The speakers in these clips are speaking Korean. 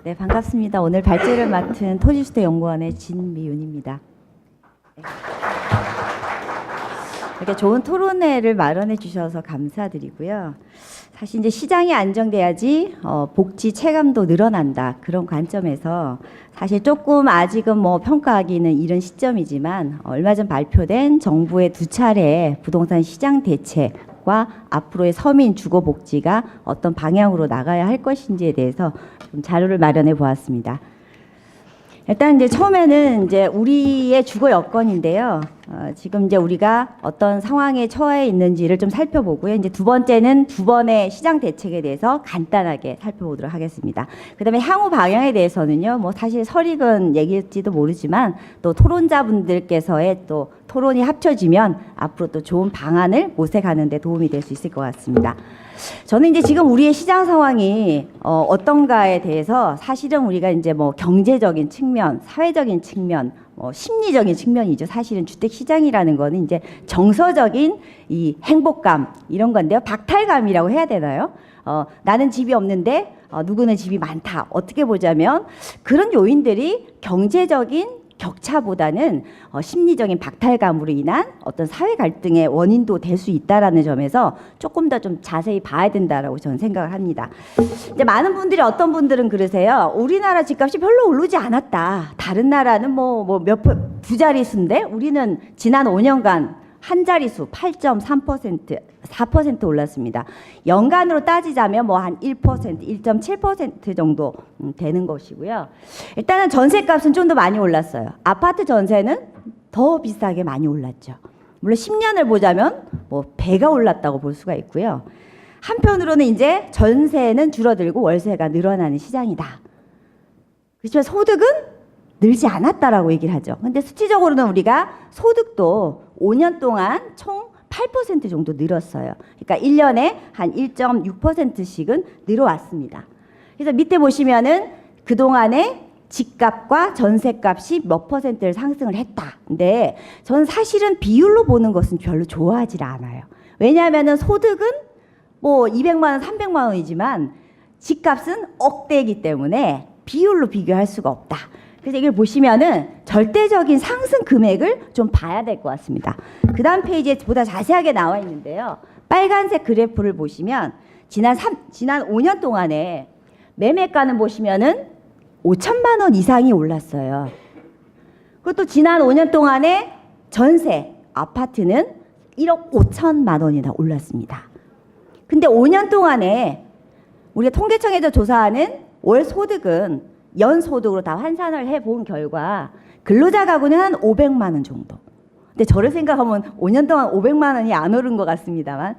네, 반갑습니다. 오늘 발제를 맡은 토지주택 연구원의 진미윤입니다. 네. 이렇게 좋은 토론회를 마련해 주셔서 감사드리고요. 사실 이제 시장이 안정돼야지 복지 체감도 늘어난다, 그런 관점에서 사실 조금 아직은 뭐 평가하기는 이른 시점이지만 얼마 전 발표된 정부의 두 차례 부동산 시장 대책과 앞으로의 서민 주거 복지가 어떤 방향으로 나가야 할 것인지에 대해서 좀 자료를 마련해 보았습니다. 일단 이제 처음에는 이제 우리의 주거 여건인데요. 지금 이제 우리가 어떤 상황에 처해 있는지를 좀 살펴보고요. 이제 두 번째는 두 번의 시장 대책에 대해서 간단하게 살펴보도록 하겠습니다. 그다음에 향후 방향에 대해서는요, 뭐 사실 설익은 얘기일지도 모르지만 또 토론자분들께서의 또 토론이 합쳐지면 앞으로 또 좋은 방안을 모색하는 데 도움이 될 수 있을 것 같습니다. 저는 이제 지금 우리의 시장 상황이 어떤가에 대해서 사실은 우리가 이제 뭐 경제적인 측면, 사회적인 측면, 심리적인 측면이죠. 사실은 주택 시장이라는 거는 이제 정서적인 이 행복감 이런 건데요. 박탈감이라고 해야 되나요? 나는 집이 없는데 누구는 집이 많다. 어떻게 보자면 그런 요인들이 경제적인 격차보다는 심리적인 박탈감으로 인한 어떤 사회 갈등의 원인도 될 수 있다라는 점에서 조금 더 좀 자세히 봐야 된다라고 저는 생각을 합니다. 이제 많은 분들이, 어떤 분들은 그러세요. 우리나라 집값이 별로 오르지 않았다. 다른 나라는 두 자릿수인데 우리는 지난 5년간 한 자릿수 8.3%, 4% 올랐습니다. 연간으로 따지자면 뭐 한 1%, 1.7% 정도 되는 것이고요. 일단은 전세값은 좀 더 많이 올랐어요. 아파트 전세는 더 비싸게 많이 올랐죠. 물론 10년을 보자면 뭐 배가 올랐다고 볼 수가 있고요. 한편으로는 이제 전세는 줄어들고 월세가 늘어나는 시장이다. 그렇지만 소득은 늘지 않았다라고 얘기를 하죠. 근데 수치적으로는 우리가 소득도 5년 동안 총 8% 정도 늘었어요. 그러니까 1년에 한 1.6%씩은 늘어왔습니다. 그래서 밑에 보시면은 그동안에 집값과 전세값이 몇 %를 상승을 했다. 근데 저는 사실은 비율로 보는 것은 별로 좋아하지 않아요. 왜냐하면은 소득은 뭐 200만 원, 300만 원이지만 집값은 억대이기 때문에 비율로 비교할 수가 없다. 그래서 이걸 보시면은 절대적인 상승 금액을 좀 봐야 될 것 같습니다. 그 다음 페이지에 보다 자세하게 나와 있는데요. 빨간색 그래프를 보시면 지난 5년 동안에 매매가는 보시면은 5천만 원 이상이 올랐어요. 그것도 지난 5년 동안에 전세, 아파트는 1억 5천만 원이나 올랐습니다. 근데 5년 동안에 우리가 통계청에서 조사하는 월 소득은 연소득으로 다 환산을 해본 결과 근로자 가구는 한 500만 원 정도. 근데 저를 생각하면 5년 동안 500만 원이 안 오른 것 같습니다만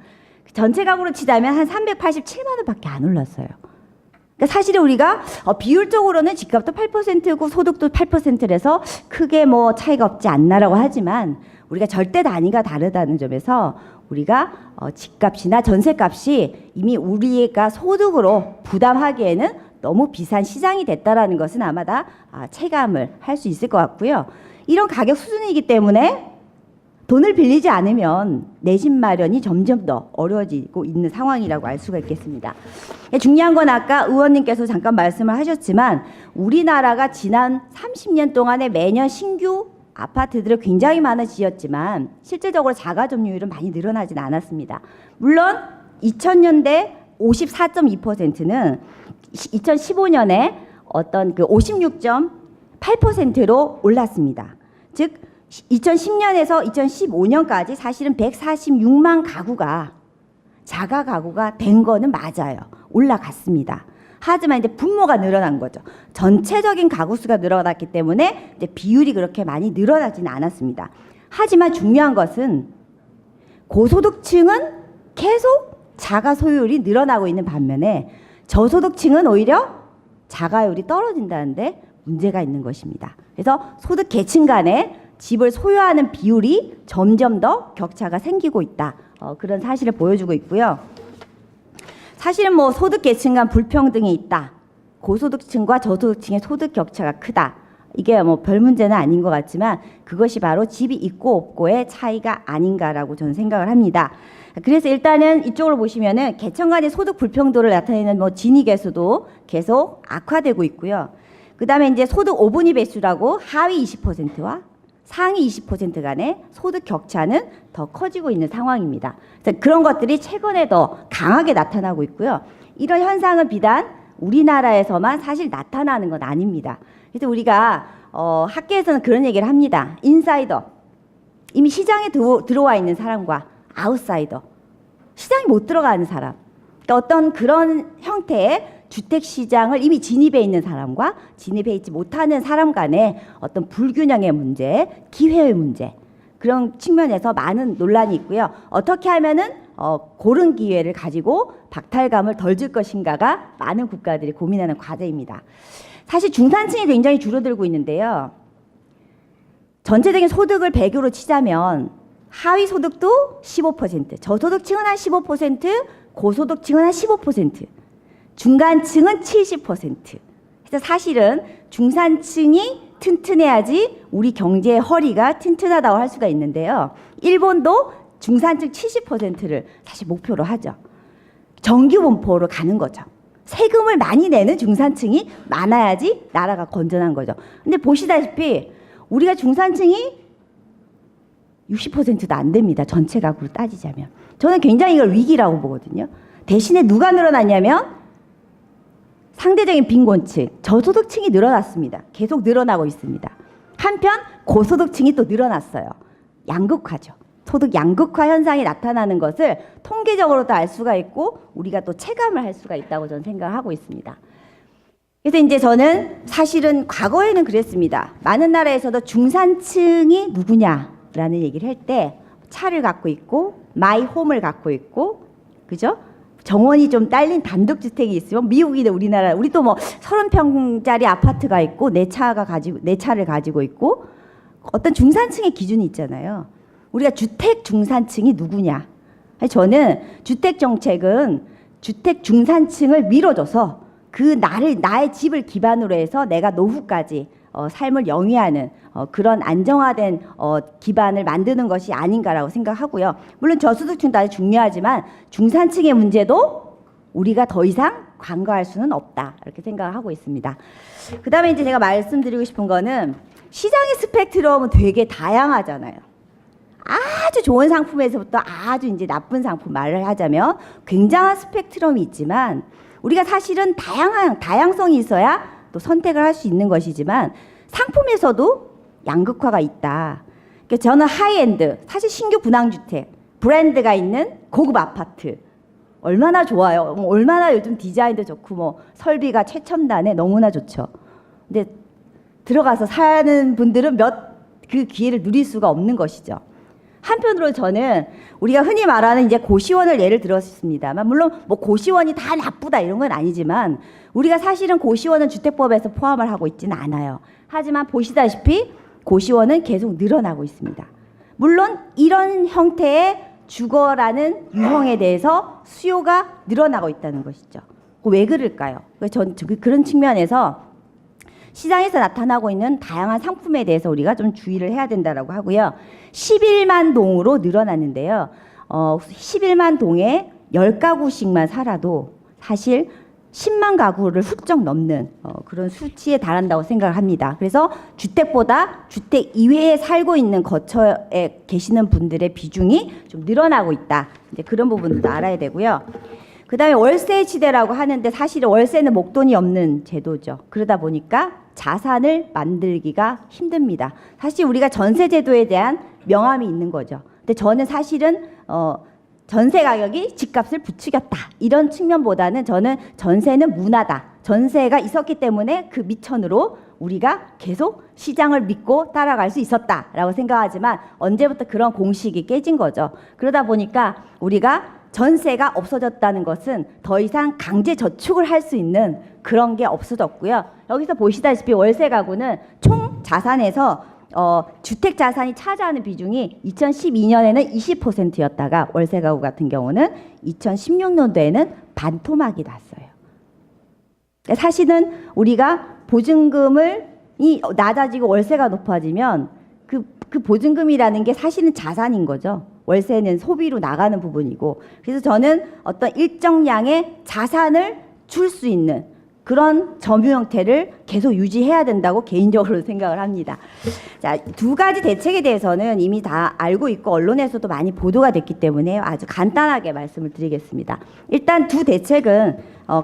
전체 가구로 치자면 한 387만 원밖에 안 올랐어요. 그러니까 사실은 우리가 비율적으로는 집값도 8%고 소득도 8%라서 크게 뭐 차이가 없지 않나라고 하지만 우리가 절대 단위가 다르다는 점에서 우리가 집값이나 전세값이 이미 우리가 소득으로 부담하기에는 너무 비싼 시장이 됐다라는 것은 아마 다 체감을 할 수 있을 것 같고요. 이런 가격 수준이기 때문에 돈을 빌리지 않으면 내 집 마련이 점점 더 어려워지고 있는 상황이라고 알 수가 있겠습니다. 중요한 건 아까 의원님께서 잠깐 말씀을 하셨지만 우리나라가 지난 30년 동안에 매년 신규 아파트들을 굉장히 많이 지었지만 실제적으로 자가 점유율은 많이 늘어나진 않았습니다. 물론 2000년대 54.2%는 2015년에 어떤 그 56.8%로 올랐습니다. 즉 2010년에서 2015년까지 사실은 146만 가구가 자가 가구가 된 거는 맞아요. 올라갔습니다. 하지만 이제 분모가 늘어난 거죠. 전체적인 가구 수가 늘어났기 때문에 이제 비율이 그렇게 많이 늘어나지는 않았습니다. 하지만 중요한 것은 고소득층은 계속 자가 소유율이 늘어나고 있는 반면에 저소득층은 오히려 자가율이 떨어진다는데 문제가 있는 것입니다. 그래서 소득 계층 간에 집을 소유하는 비율이 점점 더 격차가 생기고 있다. 그런 사실을 보여주고 있고요. 사실은 뭐 소득 계층 간 불평등이 있다. 고소득층과 저소득층의 소득 격차가 크다. 이게 뭐 별 문제는 아닌 것 같지만 그것이 바로 집이 있고 없고의 차이가 아닌가라고 저는 생각을 합니다. 그래서 일단은 이쪽으로 보시면은 계층 간의 소득 불평도를 나타내는 뭐 지니 계수도 계속 악화되고 있고요. 그다음에 이제 소득 오분위 배수라고 하위 20%와 상위 20% 간의 소득 격차는 더 커지고 있는 상황입니다. 그래서 그런 것들이 최근에 더 강하게 나타나고 있고요. 이런 현상은 비단 우리나라에서만 사실 나타나는 건 아닙니다. 그래서 우리가 학계에서는 그런 얘기를 합니다. 인사이더, 이미 시장에 들어와 있는 사람과 아웃사이더, 시장에 못 들어가는 사람. 그러니까 어떤 그런 형태의 주택 시장을 이미 진입해 있는 사람과 진입해 있지 못하는 사람 간의 어떤 불균형의 문제, 기회의 문제, 그런 측면에서 많은 논란이 있고요. 어떻게 하면은 고른 기회를 가지고 박탈감을 덜 줄 것인가가 많은 국가들이 고민하는 과제입니다. 사실 중산층이 굉장히 줄어들고 있는데요. 전체적인 소득을 100으로 치자면 하위 소득도 15%, 저소득층은 한 15%, 고소득층은 한 15%, 중간층은 70%. 그래서 사실은 중산층이 튼튼해야지 우리 경제의 허리가 튼튼하다고 할 수가 있는데요. 일본도 중산층 70%를 사실 목표로 하죠. 정규 분포로 가는 거죠. 세금을 많이 내는 중산층이 많아야지 나라가 건전한 거죠. 근데 보시다시피 우리가 중산층이 60%도 안 됩니다. 전체 가구로 따지자면. 저는 굉장히 이걸 위기라고 보거든요. 대신에 누가 늘어났냐면 상대적인 빈곤층, 저소득층이 늘어났습니다. 계속 늘어나고 있습니다. 한편 고소득층이 또 늘어났어요. 양극화죠. 소득 양극화 현상이 나타나는 것을 통계적으로도 알 수가 있고 우리가 또 체감을 할 수가 있다고 저는 생각하고 있습니다. 그래서 이제 저는 사실은 과거에는 그랬습니다. 많은 나라에서도 중산층이 누구냐라는 얘기를 할 때 차를 갖고 있고 마이 홈을 갖고 있고, 그죠? 정원이 좀 딸린 단독주택이 있으면, 미국이나 우리나라, 우리 또 뭐 30평짜리 아파트가 있고 내 차를 가지고 있고, 어떤 중산층의 기준이 있잖아요. 우리가 주택 중산층이 누구냐? 저는 주택 정책은 주택 중산층을 밀어줘서 나의 집을 기반으로 해서 내가 노후까지 삶을 영위하는 그런 안정화된 기반을 만드는 것이 아닌가라고 생각하고요. 물론 저소득층도 아주 중요하지만 중산층의 문제도 우리가 더 이상 간과할 수는 없다, 이렇게 생각하고 있습니다. 그 다음에 이제 제가 말씀드리고 싶은 거는 시장의 스펙트럼은 되게 다양하잖아요. 아주 좋은 상품에서부터 아주 이제 나쁜 상품 말을 하자면 굉장한 스펙트럼이 있지만 우리가 사실은 다양성이 있어야 또 선택을 할 수 있는 것이지만 상품에서도 양극화가 있다. 그러니까 저는 하이엔드, 사실 신규 분양주택, 브랜드가 있는 고급 아파트 얼마나 좋아요. 얼마나 요즘 디자인도 좋고 뭐 설비가 최첨단에 너무나 좋죠. 근데 들어가서 사는 분들은 그 기회를 누릴 수가 없는 것이죠. 한편으로 저는 우리가 흔히 말하는 이제 고시원을 예를 들었습니다만, 물론 뭐 고시원이 다 나쁘다 이런 건 아니지만 우리가 사실은 고시원은 주택법에서 포함을 하고 있지는 않아요. 하지만 보시다시피 고시원은 계속 늘어나고 있습니다. 물론 이런 형태의 주거라는 유형에 대해서 수요가 늘어나고 있다는 것이죠. 왜 그럴까요? 전 그런 측면에서 시장에서 나타나고 있는 다양한 상품에 대해서 우리가 좀 주의를 해야 된다라고 하고요. 11만 동으로 늘어났는데요. 11만 동에 10가구씩만 살아도 사실 10만 가구를 훌쩍 넘는 그런 수치에 달한다고 생각을 합니다. 그래서 주택보다 주택 이외에 살고 있는 거처에 계시는 분들의 비중이 좀 늘어나고 있다. 이제 그런 부분도 알아야 되고요. 그 다음에 월세 지대라고 하는데 사실은 월세는 목돈이 없는 제도죠. 그러다 보니까 자산을 만들기가 힘듭니다. 사실 우리가 전세 제도에 대한 명암이 있는 거죠. 근데 저는 사실은 전세 가격이 집값을 부추겼다, 이런 측면보다는 저는 전세는 문화다. 전세가 있었기 때문에 그 미천으로 우리가 계속 시장을 믿고 따라갈 수 있었다라고 생각하지만 언제부터 그런 공식이 깨진 거죠. 그러다 보니까 우리가 전세가 없어졌다는 것은 더 이상 강제 저축을 할 수 있는 그런 게 없어졌고요. 여기서 보시다시피 월세 가구는 총 자산에서 주택 자산이 차지하는 비중이 2012년에는 20%였다가 월세 가구 같은 경우는 2016년도에는 반토막이 났어요. 사실은 우리가 보증금이 낮아지고 월세가 높아지면 그 보증금이라는 게 사실은 자산인 거죠. 월세는 소비로 나가는 부분이고, 그래서 저는 어떤 일정량의 자산을 줄 수 있는 그런 점유 형태를 계속 유지해야 된다고 개인적으로 생각을 합니다. 자, 두 가지 대책에 대해서는 이미 다 알고 있고 언론에서도 많이 보도가 됐기 때문에 아주 간단하게 말씀을 드리겠습니다. 일단 두 대책은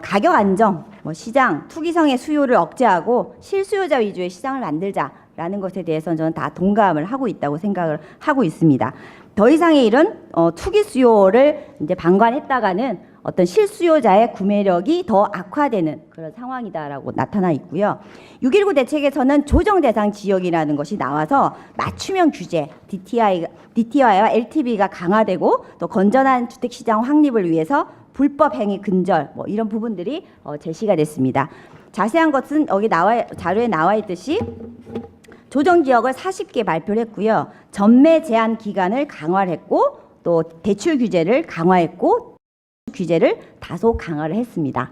가격 안정, 시장, 투기성의 수요를 억제하고 실수요자 위주의 시장을 만들자라는 것에 대해서는 저는 다 동감을 하고 있다고 생각을 하고 있습니다. 더 이상의 이런 투기 수요를 이제 방관했다가는 어떤 실수요자의 구매력이 더 악화되는 그런 상황이다라고 나타나 있고요. 6.19 대책에서는 조정 대상 지역이라는 것이 나와서 맞춤형 규제, DTI와 LTV가 강화되고 또 건전한 주택시장 확립을 위해서 불법 행위 근절 이런 부분들이 제시가 됐습니다. 자세한 것은 여기 자료에 나와 있듯이 조정 지역을 40개 발표를 했고요. 전매 제한 기간을 강화를 했고 또 대출 규제를 강화했고 규제를 다소 강화를 했습니다.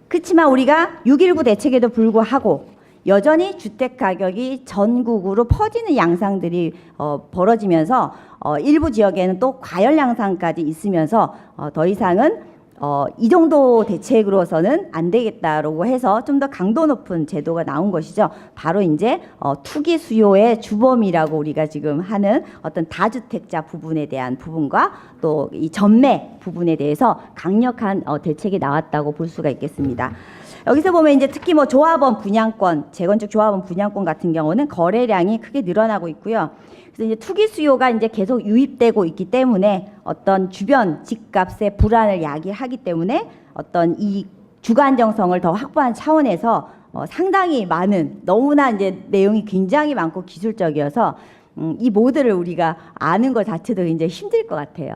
그렇지만 우리가 6.19 대책에도 불구하고 여전히 주택 가격이 전국으로 퍼지는 양상들이 벌어지면서 일부 지역에는 또 과열 양상까지 있으면서 더 이상은 이 정도 대책으로서는 안 되겠다라고 해서 좀 더 강도 높은 제도가 나온 것이죠. 바로 이제 투기 수요의 주범이라고 우리가 지금 하는 어떤 다주택자 부분에 대한 부분과 또 이 전매 부분에 대해서 강력한 대책이 나왔다고 볼 수가 있겠습니다. 여기서 보면 이제 특히 조합원 분양권, 재건축 조합원 분양권 같은 경우는 거래량이 크게 늘어나고 있고요. 그래서 이제 투기 수요가 이제 계속 유입되고 있기 때문에 어떤 주변 집값의 불안을 야기하기 때문에 어떤 이 주거 안정성을 더 확보한 차원에서 상당히 많은 너무나 이제 내용이 굉장히 많고 기술적이어서 이 모드를 우리가 아는 것 자체도 굉장히 힘들 것 같아요.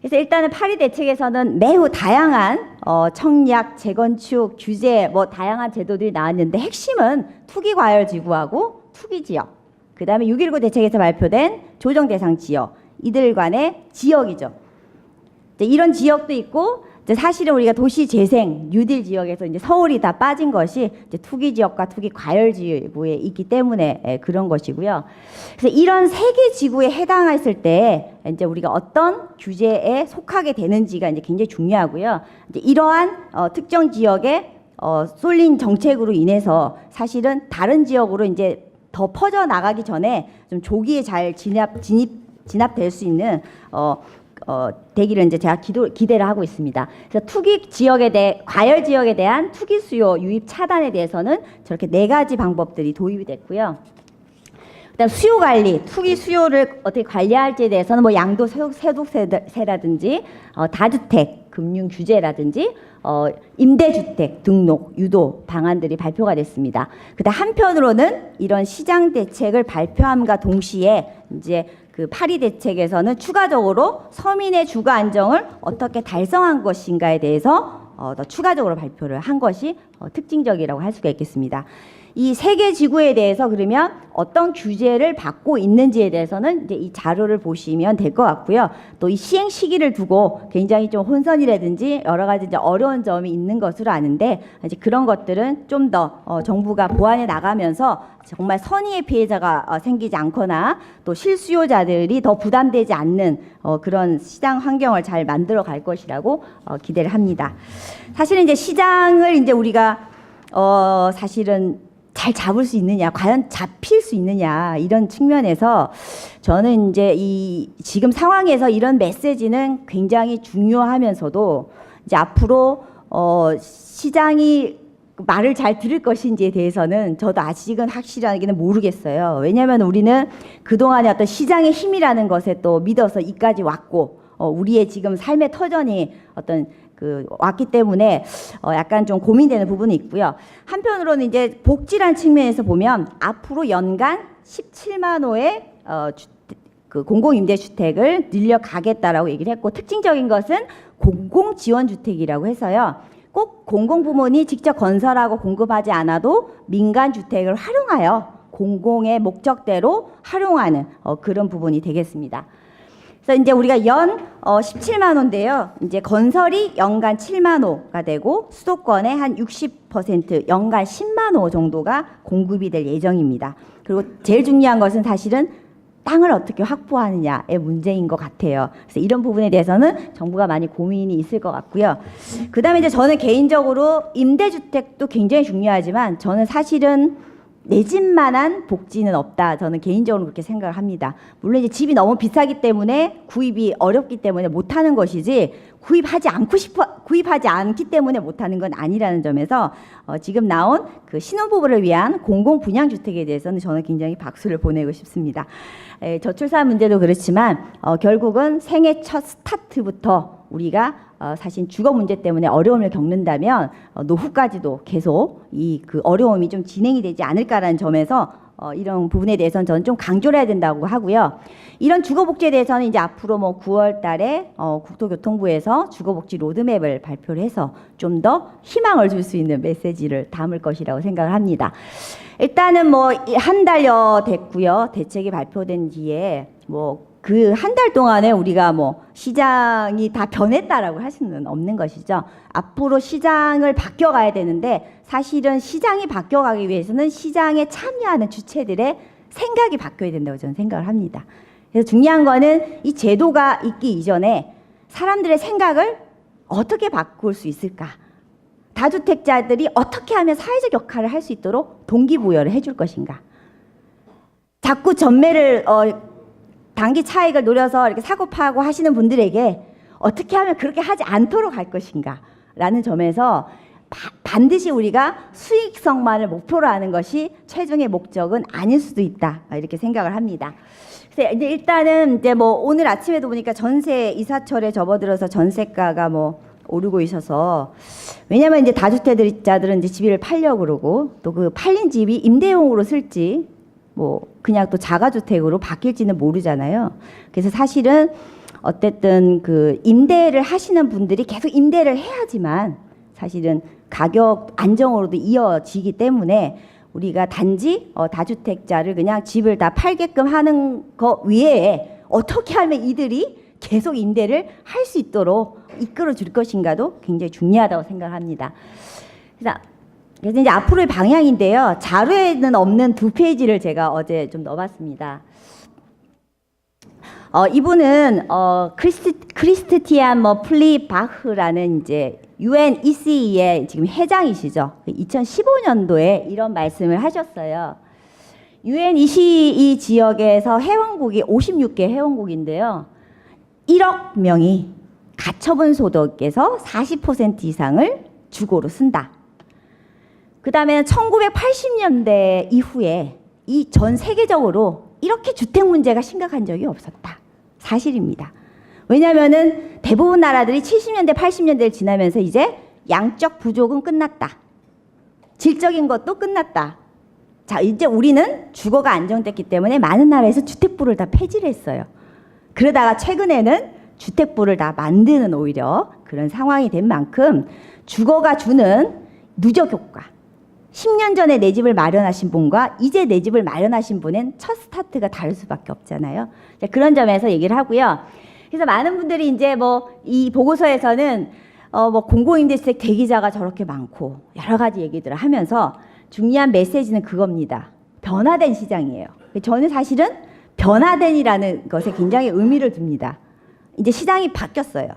그래서 일단은 파리 대책에서는 매우 다양한 청약, 재건축, 규제 다양한 제도들이 나왔는데 핵심은 투기 과열 지구하고 투기 지역, 그 다음에 6.19 대책에서 발표된 조정 대상 지역, 이들 간의 지역이죠. 이런 지역도 있고 사실은 우리가 도시 재생, 뉴딜 지역에서 이제 서울이 다 빠진 것이 이제 투기 지역과 투기 과열 지구에 있기 때문에 그런 것이고요. 그래서 이런 세 개 지구에 해당했을 때 이제 우리가 어떤 규제에 속하게 되는지가 이제 굉장히 중요하고요. 이제 이러한 특정 지역에 쏠린 정책으로 인해서 사실은 다른 지역으로 이제 더 퍼져 나가기 전에 좀 조기에 잘 진압될 수 있는 되기를 이제 제가 기대를 하고 있습니다. 그래서 투기 지역에 대해 과열 지역에 대한 투기 수요 유입 차단에 대해서는 저렇게 4가지 방법들이 도입이 됐고요. 그다음 수요 관리, 투기 수요를 어떻게 관리할지에 대해서는 양도 세독세라든지 다주택 금융 규제라든지 임대주택 등록 유도 방안들이 발표가 됐습니다. 그다음 한편으로는 이런 시장 대책을 발표함과 동시에 이제 그 파리 대책에서는 추가적으로 서민의 주거 안정을 어떻게 달성한 것인가에 대해서 더 추가적으로 발표를 한 것이 특징적이라고 할 수가 있겠습니다. 이 세계 지구에 대해서 그러면 어떤 규제를 받고 있는지에 대해서는 이제 이 자료를 보시면 될 것 같고요. 또 이 시행 시기를 두고 굉장히 좀 혼선이라든지 여러 가지 이제 어려운 점이 있는 것으로 아는데 이제 그런 것들은 좀 더 정부가 보완해 나가면서 정말 선의의 피해자가 생기지 않거나 또 실수요자들이 더 부담되지 않는 그런 시장 환경을 잘 만들어 갈 것이라고 기대를 합니다. 사실은 이제 시장을 이제 우리가 사실은 잘 잡을 수 있느냐, 과연 잡힐 수 있느냐 이런 측면에서 저는 이제 이 지금 상황에서 이런 메시지는 굉장히 중요하면서도 이제 앞으로 시장이 말을 잘 들을 것인지에 대해서는 저도 아직은 확실하게는 모르겠어요. 왜냐하면 우리는 그동안의 어떤 시장의 힘이라는 것에 또 믿어서 이까지 왔고 우리의 지금 삶의 터전이 어떤 왔기 때문에 약간 좀 고민되는 부분이 있고요. 한편으로는 이제 복지란 측면에서 보면 앞으로 연간 17만 호의 공공임대주택을 늘려가겠다라고 얘기를 했고 특징적인 것은 공공지원주택이라고 해서요. 꼭 공공부문이 직접 건설하고 공급하지 않아도 민간주택을 활용하여 공공의 목적대로 활용하는 그런 부분이 되겠습니다. 그래서 이제 우리가 연 17만 호인데요. 이제 건설이 연간 7만 호가 되고 수도권의 한 60% 연간 10만 호 정도가 공급이 될 예정입니다. 그리고 제일 중요한 것은 사실은 땅을 어떻게 확보하느냐의 문제인 것 같아요. 그래서 이런 부분에 대해서는 정부가 많이 고민이 있을 것 같고요. 그다음에 이제 저는 개인적으로 임대주택도 굉장히 중요하지만 저는 사실은 내 집만한 복지는 없다. 저는 개인적으로 그렇게 생각을 합니다. 물론 이제 집이 너무 비싸기 때문에 구입이 어렵기 때문에 못하는 것이지 구입하지 않기 때문에 못하는 건 아니라는 점에서 지금 나온 그 신혼부부를 위한 공공 분양주택에 대해서는 저는 굉장히 박수를 보내고 싶습니다. 저출산 문제도 그렇지만 결국은 생애 첫 스타트부터 우리가 사실 주거 문제 때문에 어려움을 겪는다면 노후까지도 계속 그 어려움이 좀 진행이 되지 않을까라는 점에서 이런 부분에 대해서는 저는 좀 강조를 해야 된다고 하고요. 이런 주거복지에 대해서는 이제 앞으로 뭐 9월 달에 국토교통부에서 주거복지 로드맵을 발표를 해서 좀 더 희망을 줄 수 있는 메시지를 담을 것이라고 생각을 합니다. 일단은 뭐 한 달여 됐고요. 대책이 발표된 뒤에 뭐 그 한 달 동안에 우리가 뭐 시장이 다 변했다라고 할 수는 없는 것이죠. 앞으로 시장을 바뀌어가야 되는데 사실은 시장이 바뀌어가기 위해서는 시장에 참여하는 주체들의 생각이 바뀌어야 된다고 저는 생각을 합니다. 그래서 중요한 거는 이 제도가 있기 이전에 사람들의 생각을 어떻게 바꿀 수 있을까? 다주택자들이 어떻게 하면 사회적 역할을 할 수 있도록 동기부여를 해줄 것인가? 자꾸 전매를 단기 차익을 노려서 이렇게 사고 파고 하시는 분들에게 어떻게 하면 그렇게 하지 않도록 할 것인가? 라는 점에서 반드시 우리가 수익성만을 목표로 하는 것이 최종의 목적은 아닐 수도 있다. 이렇게 생각을 합니다. 그래서 이제 일단은 이제 뭐 오늘 아침에도 보니까 전세 이사철에 접어들어서 전세가가 뭐 오르고 있어서 왜냐면 이제 다주택자들은 이제 집을 팔려고 그러고 또 그 팔린 집이 임대용으로 쓸지 뭐 그냥 또 자가주택으로 바뀔지는 모르잖아요. 그래서 사실은 어쨌든 그 임대를 하시는 분들이 계속 임대를 해야지만 사실은 가격 안정으로도 이어지기 때문에 우리가 단지 다주택자를 그냥 집을 다 팔게끔 하는 거 외에 어떻게 하면 이들이 계속 임대를 할 수 있도록 이끌어 줄 것인가도 굉장히 중요하다고 생각합니다. 그래서 이제 앞으로의 방향인데요. 자료에는 없는 두 페이지를 제가 어제 좀 넣어봤습니다. 이분은 크리스티안 플리바흐라는 이제 UNECE의 지금 회장이시죠. 2015년도에 이런 말씀을 하셨어요. UNECE 지역에서 회원국이 56개 회원국인데요. 1억 명이 가처분 소득에서 40% 이상을 주거로 쓴다. 그 다음에 1980년대 이후에 이 전 세계적으로 이렇게 주택 문제가 심각한 적이 없었다. 사실입니다. 왜냐하면은 대부분 나라들이 70년대, 80년대를 지나면서 이제 양적 부족은 끝났다. 질적인 것도 끝났다. 자, 이제 우리는 주거가 안정됐기 때문에 많은 나라에서 주택부를 다 폐지를 했어요. 그러다가 최근에는 주택부를 다 만드는 오히려 그런 상황이 된 만큼 주거가 주는 누적 효과. 10년 전에 내 집을 마련하신 분과 이제 내 집을 마련하신 분은 첫 스타트가 다를 수밖에 없잖아요. 그런 점에서 얘기를 하고요. 그래서 많은 분들이 이제 뭐 이 보고서에서는 뭐 공공임대주택 대기자가 저렇게 많고 여러 가지 얘기들을 하면서 중요한 메시지는 그겁니다. 변화된 시장이에요. 저는 사실은 변화된이라는 것에 굉장히 의미를 둡니다. 이제 시장이 바뀌었어요.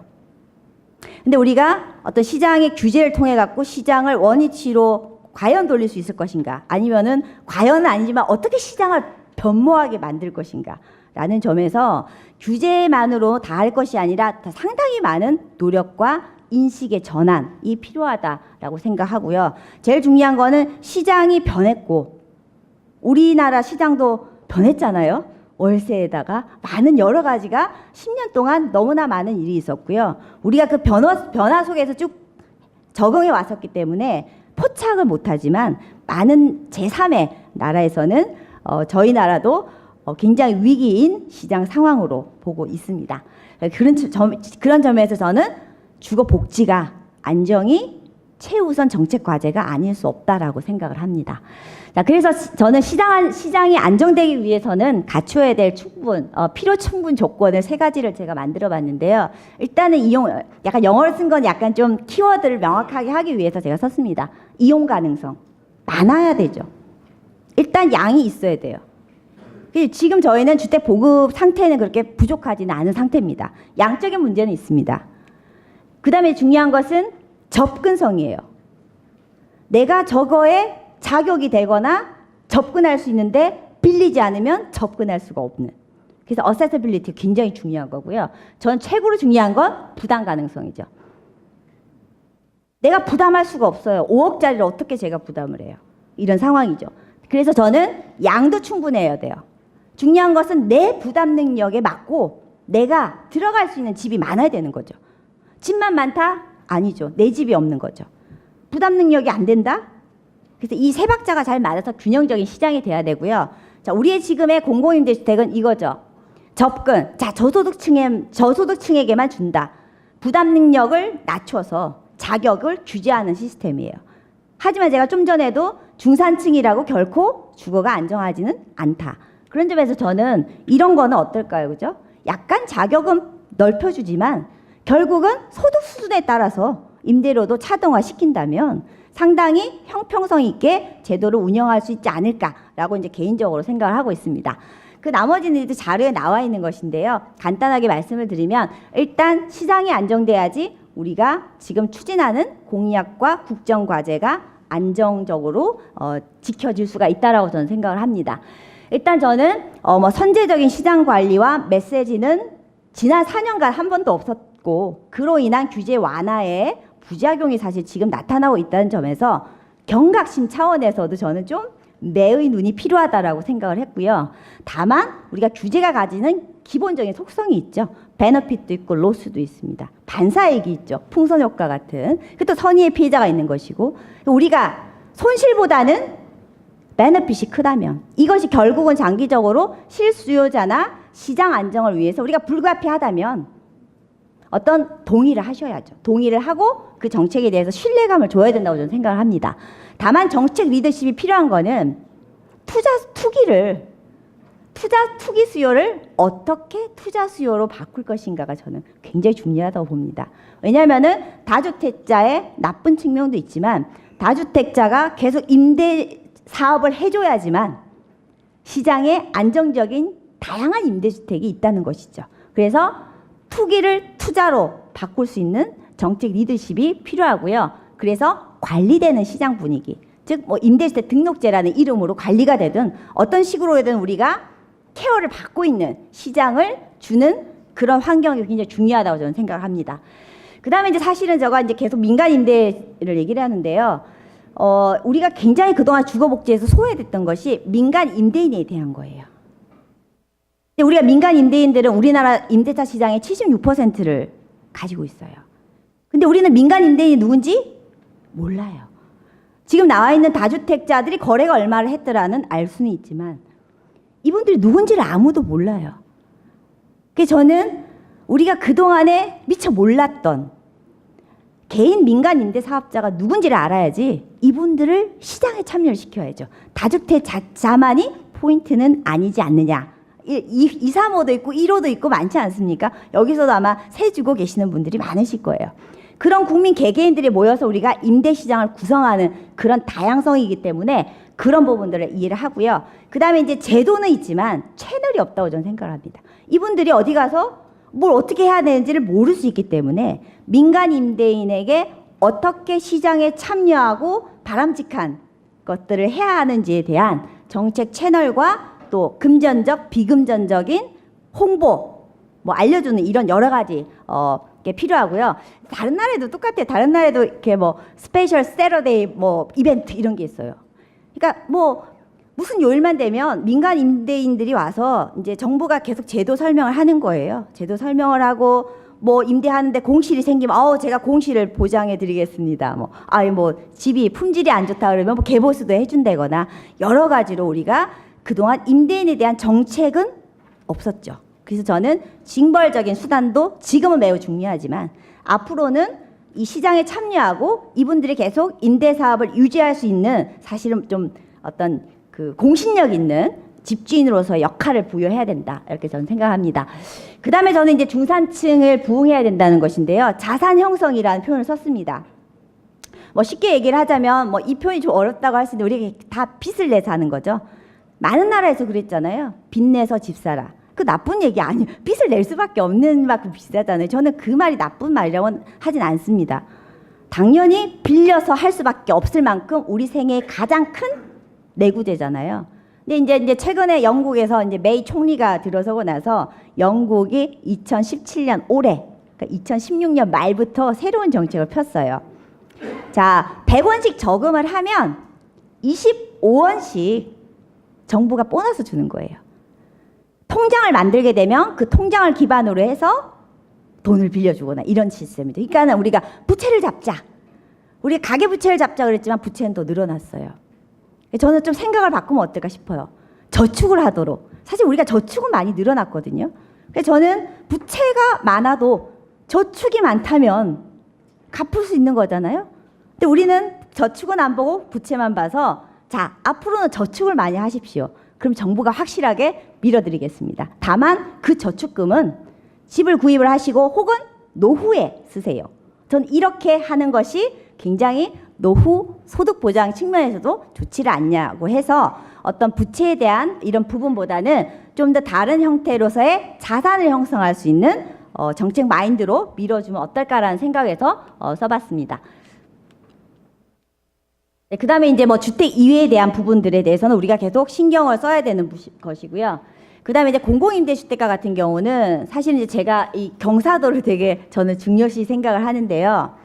근데 우리가 어떤 시장의 규제를 통해 갖고 시장을 원위치로 과연 돌릴 수 있을 것인가? 아니면은 과연은 아니지만 어떻게 시장을 변모하게 만들 것인가? 라는 점에서 규제만으로 다 할 것이 아니라 상당히 많은 노력과 인식의 전환이 필요하다라고 생각하고요. 제일 중요한 거는 시장이 변했고 우리나라 시장도 변했잖아요. 월세에다가 많은 여러 가지가 10년 동안 너무나 많은 일이 있었고요. 우리가 그 변화 속에서 쭉 적응해 왔었기 때문에 포착을 못하지만 많은 제3의 나라에서는 저희 나라도 굉장히 위기인 시장 상황으로 보고 있습니다. 그런 점에서 저는 주거 복지가 안정이 최우선 정책 과제가 아닐 수 없다라고 생각을 합니다. 자, 그래서 저는 시장이 안정되기 위해서는 갖춰야 될 필요 충분 조건을 세 가지를 제가 만들어 봤는데요. 일단은 약간 영어를 쓴 건 약간 좀 키워드를 명확하게 하기 위해서 제가 썼습니다. 이용 가능성. 많아야 되죠. 일단 양이 있어야 돼요. 지금 저희는 주택 보급 상태는 그렇게 부족하지는 않은 상태입니다. 양적인 문제는 있습니다. 그 다음에 중요한 것은 접근성이에요. 내가 저거에 자격이 되거나 접근할 수 있는데 빌리지 않으면 접근할 수가 없는. 그래서 어세서빌리티 굉장히 중요한 거고요. 전 최고로 중요한 건 부담 가능성이죠. 내가 부담할 수가 없어요. 5억짜리를 어떻게 제가 부담을 해요. 이런 상황이죠. 그래서 저는 양도 충분해야 돼요. 중요한 것은 내 부담 능력에 맞고 내가 들어갈 수 있는 집이 많아야 되는 거죠. 집만 많다? 아니죠. 내 집이 없는 거죠. 부담 능력이 안 된다? 그래서 이 세 박자가 잘 맞아서 균형적인 시장이 돼야 되고요. 자, 우리의 지금의 공공임대주택은 이거죠. 접근. 자, 저소득층에게만 준다. 부담 능력을 낮춰서 자격을 규제하는 시스템이에요. 하지만 제가 좀 전에도 중산층이라고 결코 주거가 안정하지는 않다. 그런 점에서 저는 이런 거는 어떨까요? 그죠? 약간 자격은 넓혀주지만 결국은 소득 수준에 따라서 임대료도 차등화 시킨다면 상당히 형평성 있게 제도를 운영할 수 있지 않을까라고 이제 개인적으로 생각을 하고 있습니다. 그 나머지는 이제 자료에 나와 있는 것인데요. 간단하게 말씀을 드리면 일단 시장이 안정돼야지 우리가 지금 추진하는 공약과 국정과제가 안정적으로 지켜질 수가 있다라고 저는 생각을 합니다. 일단 저는 선제적인 시장 관리와 메시지는 지난 4년간 한 번도 없었고 그로 인한 규제 완화에 부작용이 사실 지금 나타나고 있다는 점에서 경각심 차원에서도 저는 좀 매의 눈이 필요하다라고 생각을 했고요. 다만 우리가 규제가 가지는 기본적인 속성이 있죠. 베너핏도 있고 로스도 있습니다. 반사이익이 있죠. 풍선 효과 같은. 또 선의의 피해자가 있는 것이고 우리가 손실보다는 베너핏이 크다면 이것이 결국은 장기적으로 실수요자나 시장 안정을 위해서 우리가 불가피하다면 어떤 동의를 하셔야죠. 동의를 하고 그 정책에 대해서 신뢰감을 줘야 된다고 저는 생각을 합니다. 다만 정책 리더십이 필요한 거는 투기 수요를 어떻게 투자 수요로 바꿀 것인가가 저는 굉장히 중요하다고 봅니다. 왜냐하면은 다주택자의 나쁜 측면도 있지만 다주택자가 계속 임대 사업을 해줘야지만 시장에 안정적인 다양한 임대주택이 있다는 것이죠. 그래서 투기를 투자로 바꿀 수 있는 정책 리더십이 필요하고요. 그래서 관리되는 시장 분위기, 즉 임대주택 등록제라는 이름으로 관리가 되든 어떤 식으로든 우리가 케어를 받고 있는 시장을 주는 그런 환경이 굉장히 중요하다고 저는 생각을 합니다. 그 다음에 이제 사실은 제가 이제 계속 민간 임대를 얘기를 하는데요. 우리가 굉장히 그동안 주거복지에서 소외됐던 것이 민간 임대인에 대한 거예요. 우리가 민간 임대인들은 우리나라 임대차 시장의 76%를 가지고 있어요. 근데 우리는 민간 임대인이 누군지 몰라요. 지금 나와 있는 다주택자들이 거래가 얼마를 했더라는 알 수는 있지만 이분들이 누군지를 아무도 몰라요. 그래서 저는 우리가 그동안에 미처 몰랐던 개인 민간 임대 사업자가 누군지를 알아야지 이분들을 시장에 참여를 시켜야죠. 다주택자만이 포인트는 아니지 않느냐. 2, 3호도 있고 1호도 있고 많지 않습니까? 여기서도 아마 세 주고 계시는 분들이 많으실 거예요. 그런 국민 개개인들이 모여서 우리가 임대 시장을 구성하는 그런 다양성이기 때문에 그런 부분들을 이해를 하고요. 그 다음에 이제 제도는 있지만 채널이 없다고 저는 생각을 합니다. 이분들이 어디 가서 뭘 어떻게 해야 되는지를 모를 수 있기 때문에 민간 임대인에게 어떻게 시장에 참여하고 바람직한 것들을 해야 하는지에 대한 정책 채널과 또 금전적, 비금전적인 홍보, 알려주는 이런 여러 가지 게 필요하고요. 다른 나라에도 똑같아요. 다른 나라에도 이렇게 스페셜 세러데이 이벤트 이런 게 있어요. 그러니까 무슨 요일만 되면 민간 임대인들이 와서 이제 정부가 계속 제도 설명을 하는 거예요. 제도 설명을 하고 임대하는데 공실이 생기면 제가 공실을 보장해 드리겠습니다. 집이 품질이 안 좋다 그러면 개보수도 해준다거나 여러 가지로 우리가 그동안 임대인에 대한 정책은 없었죠. 그래서 저는 징벌적인 수단도 지금은 매우 중요하지만 앞으로는 이 시장에 참여하고 이분들이 계속 임대 사업을 유지할 수 있는 사실은 좀 어떤 그 공신력 있는 집주인으로서 역할을 부여해야 된다. 이렇게 저는 생각합니다. 그 다음에 저는 이제 중산층을 부흥해야 된다는 것인데요. 자산 형성이라는 표현을 썼습니다. 쉽게 얘기를 하자면 이 표현이 좀 어렵다고 할 수 있는데 우리가 다 빚을 내서 하는 거죠. 많은 나라에서 그랬잖아요. 빚 내서 집 사라. 그 나쁜 얘기 아니에요. 빚을 낼 수밖에 없는 만큼 비싸잖아요. 저는 그 말이 나쁜 말이라고 하진 않습니다. 당연히 빌려서 할 수밖에 없을 만큼 우리 생애의 가장 큰 내구재잖아요. 근데 이제 최근에 영국에서 이제 메이 총리가 들어서고 나서 영국이 2017년 올해, 그러니까 2016년 말부터 새로운 정책을 폈어요. 자, 100원씩 저금을 하면 25원씩 정부가 보너스 주는 거예요. 통장을 만들게 되면 그 통장을 기반으로 해서 돈을 빌려주거나 이런 시스템이죠. 그러니까 우리가 부채를 잡자. 우리 가계부채를 잡자 그랬지만 부채는 더 늘어났어요. 저는 좀 생각을 바꾸면 어떨까 싶어요. 저축을 하도록. 사실 우리가 저축은 많이 늘어났거든요. 그래서 저는 부채가 많아도 저축이 많다면 갚을 수 있는 거잖아요. 근데 우리는 저축은 안 보고 부채만 봐서 자, 앞으로는 저축을 많이 하십시오. 그럼 정부가 확실하게 밀어드리겠습니다. 다만 그 저축금은 집을 구입을 하시고 혹은 노후에 쓰세요. 전 이렇게 하는 것이 굉장히 노후 소득 보장 측면에서도 좋지를 않냐고 해서 어떤 부채에 대한 이런 부분보다는 좀 더 다른 형태로서의 자산을 형성할 수 있는 정책 마인드로 밀어주면 어떨까라는 생각에서 써봤습니다. 네, 그 다음에 이제 뭐 주택 이외에 대한 부분들에 대해서는 우리가 계속 신경을 써야 되는 것이고요. 그 다음에 이제 공공임대주택가 같은 경우는 사실 이제 제가 이 경사도를 되게 저는 중요시 생각을 하는데요.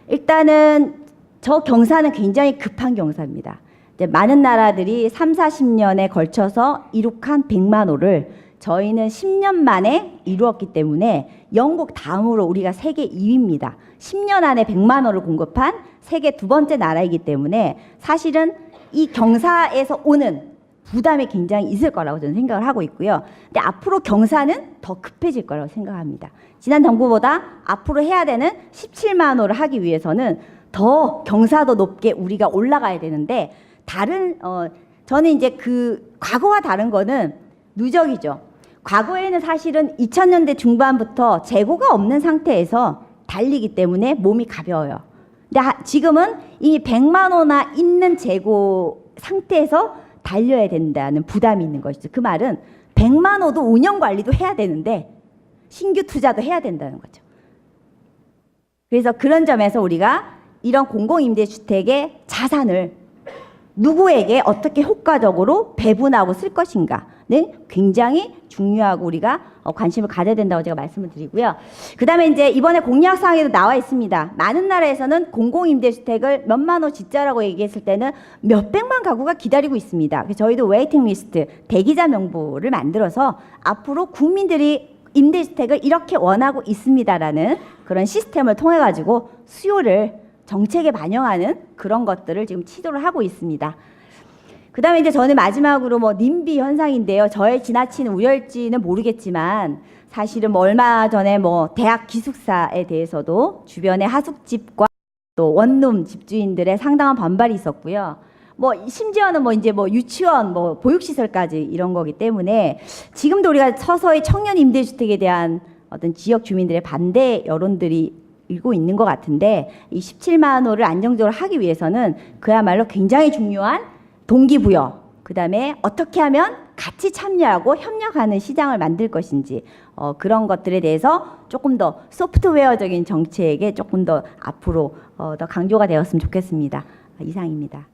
일단은 저 경사는 굉장히 급한 경사입니다. 이제 많은 나라들이 3, 40년에 걸쳐서 이룩한 100만 호를 저희는 10년 만에 이루었기 때문에 영국 다음으로 우리가 세계 2위입니다. 10년 안에 100만 호를 공급한 세계 두 번째 나라이기 때문에 사실은 이 경사에서 오는 부담이 굉장히 있을 거라고 저는 생각을 하고 있고요. 근데 앞으로 경사는 더 급해질 거라고 생각합니다. 지난 정부보다 앞으로 해야 되는 17만 호를 하기 위해서는 더 경사도 높게 우리가 올라가야 되는데 저는 이제 그 과거와 다른 거는 누적이죠. 과거에는 사실은 2000년대 중반부터 재고가 없는 상태에서 달리기 때문에 몸이 가벼워요. 근데 지금은 이미 100만 호나 있는 재고 상태에서 달려야 된다는 부담이 있는 것이죠. 그 말은 100만 호도 운영 관리도 해야 되는데 신규 투자도 해야 된다는 거죠. 그래서 그런 점에서 우리가 이런 공공임대주택의 자산을 누구에게 어떻게 효과적으로 배분하고 쓸 것인가는 굉장히 중요하고 우리가 관심을 가져야 된다고 제가 말씀을 드리고요. 그 다음에 이제 이번에 공약사항에도 나와 있습니다. 많은 나라에서는 공공임대주택을 몇만 호 짓자라고 얘기했을 때는 몇백만 가구가 기다리고 있습니다. 그래서 저희도 웨이팅 리스트, 대기자 명부를 만들어서 앞으로 국민들이 임대주택을 이렇게 원하고 있습니다라는 그런 시스템을 통해 가지고 수요를 정책에 반영하는 그런 것들을 지금 시도를 하고 있습니다. 그 다음에 이제 저는 마지막으로 뭐 님비 현상인데요. 저의 지나친 우려일지는 모르겠지만 사실은 뭐 얼마 전에 뭐 대학 기숙사에 대해서도 주변의 하숙집과 또 원룸 집주인들의 상당한 반발이 있었고요. 뭐 심지어는 뭐 이제 뭐 유치원, 뭐 보육시설까지 이런 거기 때문에 지금도 우리가 서서히 청년 임대주택에 대한 어떤 지역 주민들의 반대 여론들이 일고 있는 것 같은데 이 17만 호를 안정적으로 하기 위해서는 그야말로 굉장히 중요한 동기부여, 그 다음에 어떻게 하면 같이 참여하고 협력하는 시장을 만들 것인지 그런 것들에 대해서 조금 더 소프트웨어적인 정책에 조금 더 앞으로 더 강조가 되었으면 좋겠습니다. 이상입니다.